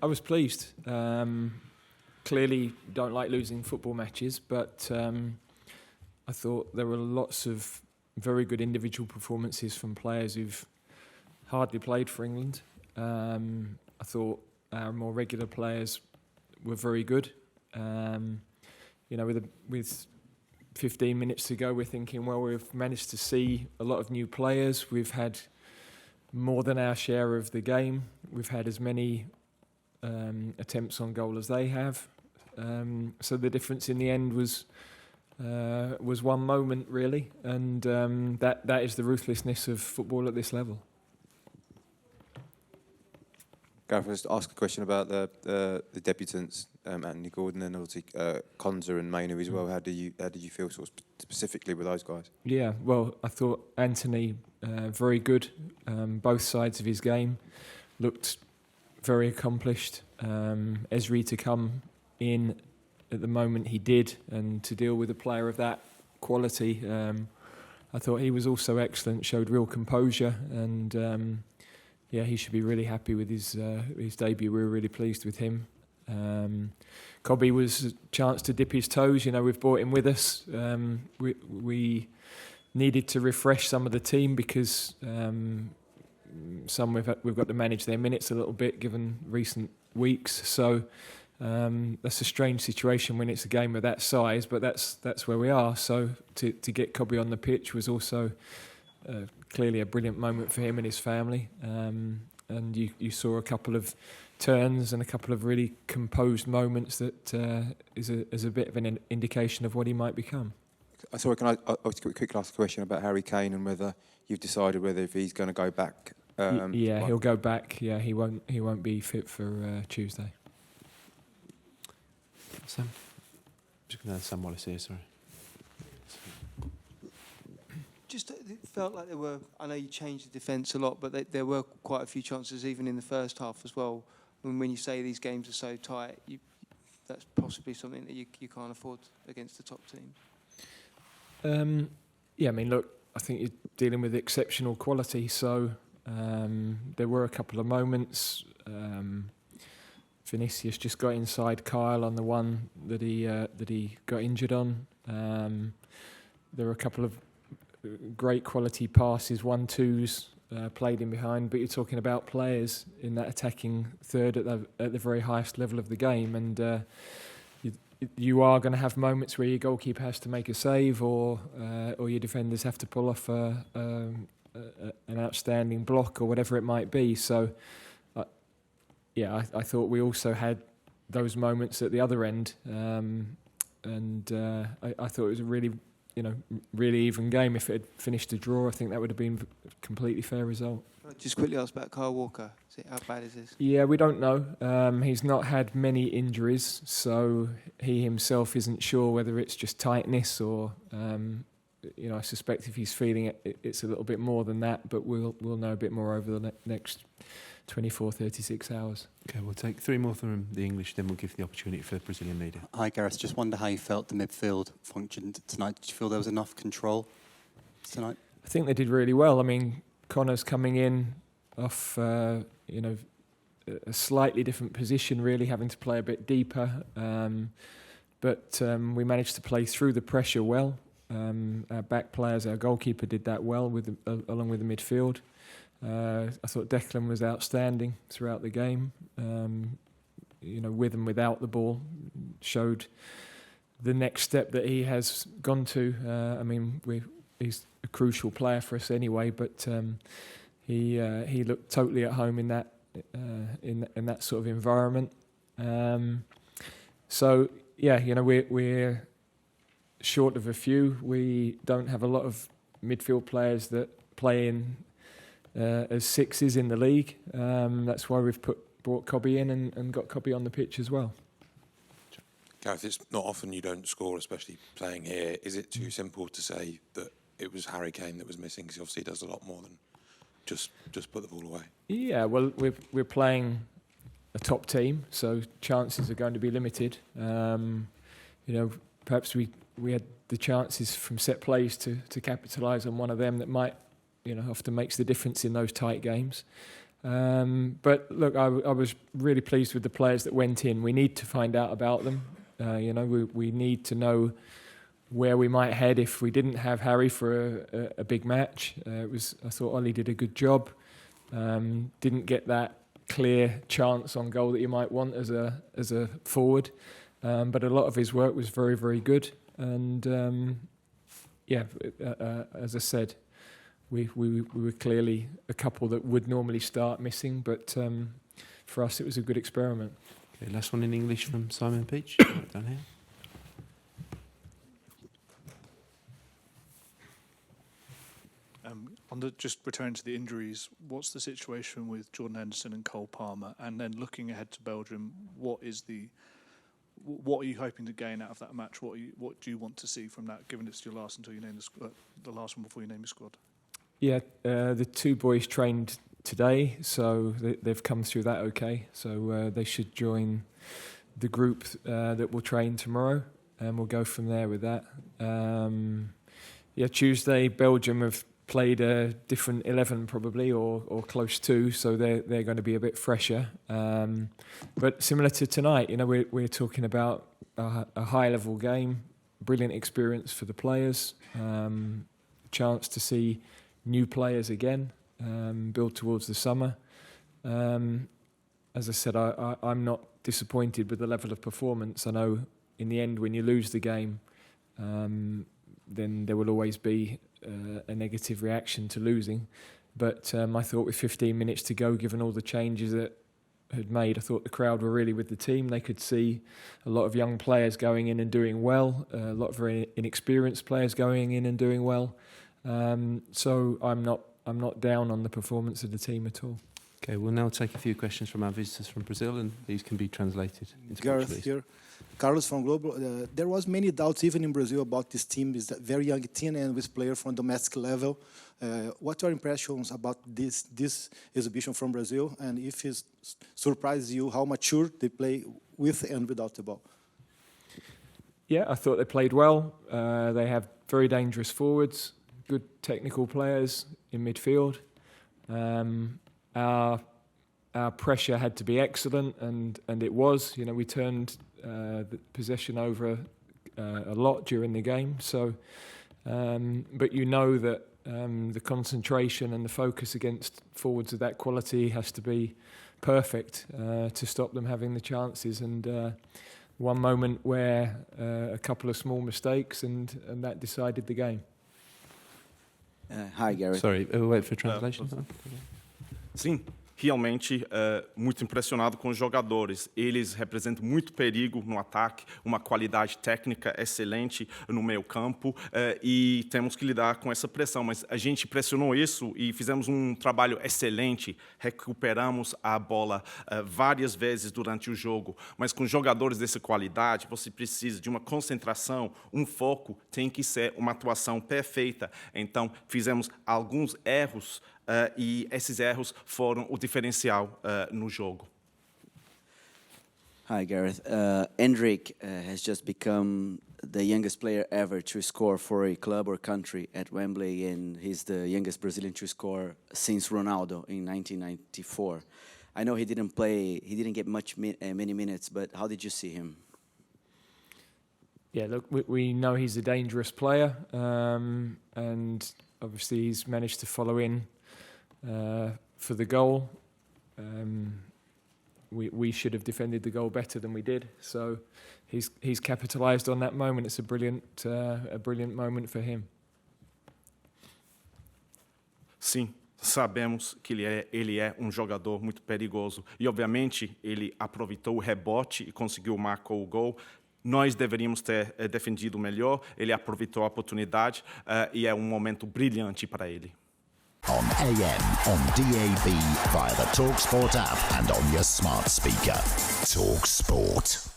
I was pleased. Clearly don't like losing football matches, but I thought there were lots of very good individual performances from players who've hardly played for England. I thought our more regular players were very good. With 15 minutes to go, we're thinking, well, we've managed to see a lot of new players. We've had more than our share of the game. We've had as many attempts on goal as they have. So the difference in the end was one moment, really, and that is the ruthlessness of football at this level. Gareth, let's ask a question about the debutants, Anthony Gordon and obviously Konza and Mainu as well. How did you feel sort of specifically with those guys? Yeah, well, I thought Anthony very good. Both sides of his game looked very accomplished. Esri to come in at the moment he did, and to deal with a player of that quality, I thought he was also excellent. Showed real composure, and he should be really happy with his debut. We were really pleased with him. Cobby was a chance to dip his toes. We've brought him with us. We needed to refresh some of the team because some we've got to manage their minutes a little bit given recent weeks. So that's a strange situation when it's a game of that size, but that's where we are. So to get Cobby on the pitch was also clearly a brilliant moment for him and his family. And you saw a couple of turns and a couple of really composed moments that is a bit of an indication of what he might become. Sorry, can I quickly ask a question about Harry Kane and whether you've decided whether if he's going to go back? He'll go back. Yeah, he won't be fit for Tuesday. Sam? Just going to Sam Wallace here, sorry. Just it felt like there were, I know you changed the defence a lot, but there were quite a few chances even in the first half as well. When you say these games are so tight, that's possibly something that you can't afford against the top teams. Look, I think you're dealing with exceptional quality, so there were a couple of moments. Vinicius just got inside Kyle on the one that he got injured on. There were a couple of great quality passes, 1-2s played in behind, but you're talking about players in that attacking third at the very highest level of the game, and you are going to have moments where your goalkeeper has to make a save, or your defenders have to pull off an outstanding block or whatever it might be. So, I thought we also had those moments at the other end, and I thought it was a really even game. If it had finished a draw, I think that would have been a completely fair result. Just quickly ask about Kyle Walker. How bad is this? Yeah, we don't know. He's not had many injuries, so he himself isn't sure whether it's just tightness or, I suspect if he's feeling it, it's a little bit more than that, but we'll know a bit more over the next 24, 36 hours. Okay, we'll take three more from the English, then we'll give the opportunity for the Brazilian media. Hi, Gareth. Just wonder how you felt the midfield functioned tonight. Did you feel there was enough control tonight? I think they did really well. I mean, Connor's coming in off, a slightly different position, really, having to play a bit deeper. But we managed to play through the pressure well. Our back players, our goalkeeper did that well along with the midfield. I thought Declan was outstanding throughout the game. With and without the ball, showed the next step that he has gone to. He's a crucial player for us anyway, but he looked totally at home in that sort of environment. We're short of a few. We don't have a lot of midfield players that play in as sixes in the league. That's why we've brought Cobby in and got Cobby on the pitch as well. Gareth, it's not often you don't score, especially playing here. Is it too simple to say that it was Harry Kane that was missing? Because he obviously does a lot more than just put the ball away. Yeah, well, we're playing a top team, so chances are going to be limited. Perhaps we had the chances from set plays to capitalise on one of them that might, often makes the difference in those tight games. But look, I was really pleased with the players that went in. We need to find out about them. We need to know where we might head if we didn't have Harry for a big match. I thought Ollie did a good job. Didn't get that clear chance on goal that you might want as a forward, but a lot of his work was very, very good. And as I said, we were clearly a couple that would normally start missing, but for us it was a good experiment. Okay, last one in English from Simon Peach. Down here. Just returning to the injuries, what's the situation with Jordan Henderson and Cole Palmer? And then looking ahead to Belgium, what are you hoping to gain out of that match? What do you want to see from that, given it's your last until you name the last one before you name your squad? Yeah, the two boys trained today, so they've come through that okay. So they should join the group that will train tomorrow, and we'll go from there with that. Tuesday, Belgium have played a different 11 probably, or close to, so they're going to be a bit fresher. But similar to tonight, we're talking about a high-level game, brilliant experience for the players, chance to see new players again, build towards the summer. As I said, I'm not disappointed with the level of performance. I know in the end, when you lose the game, then there will always be a negative reaction to losing. But I thought with 15 minutes to go, given all the changes that had made, I thought the crowd were really with the team. They could see a lot of young players going in and doing well, a lot of very inexperienced players going in and doing well. So I'm not down on the performance of the team at all. Okay, we'll now take a few questions from our visitors from Brazil, and these can be translated into Gareth Portuguese. here. Carlos from Globo. There was many doubts even in Brazil about this team. It's a very young team and with players from domestic level. What are your impressions about this exhibition from Brazil, and if it surprises you how mature they play with and without the ball? Yeah, I thought they played well. They have very dangerous forwards, good technical players in midfield. Our pressure had to be excellent, and it was. We turned the possession over a lot during the game. So, but that the concentration and the focus against forwards of that quality has to be perfect to stop them having the chances. And one moment where a couple of small mistakes and that decided the game. Hi, Gareth. Sorry, we'll wait for translation. Sim, realmente muito impressionado com os jogadores. Eles representam muito perigo no ataque, uma qualidade técnica excelente no meio-campo e temos que lidar com essa pressão. Mas a gente pressionou isso e fizemos um trabalho excelente. Recuperamos a bola várias vezes durante o jogo. Mas com jogadores dessa qualidade, você precisa de uma concentração, um foco, tem que ser uma atuação perfeita. Então, fizemos alguns erros e esses erros foram o diferencial no jogo. Hi, Gareth. Endrick has just become the youngest player ever to score for a club or country at Wembley, and he's the youngest Brazilian to score since Ronaldo in 1994. I know he didn't get many minutes, but how did you see him? Yeah, look, we know he's a dangerous player, and obviously he's managed to follow in for the goal. We should have defended the goal better than we did. So he's capitalised on that moment. It's a brilliant moment for him. Sim, sabemos que ele é jogador muito perigoso e obviamente ele aproveitou o rebote e conseguiu marcar o gol. Nós deveríamos ter defendido melhor. Ele aproveitou a oportunidade e é momento brilhante para ele. On AM, on DAB, via the talkSPORT app and on your smart speaker. talkSPORT.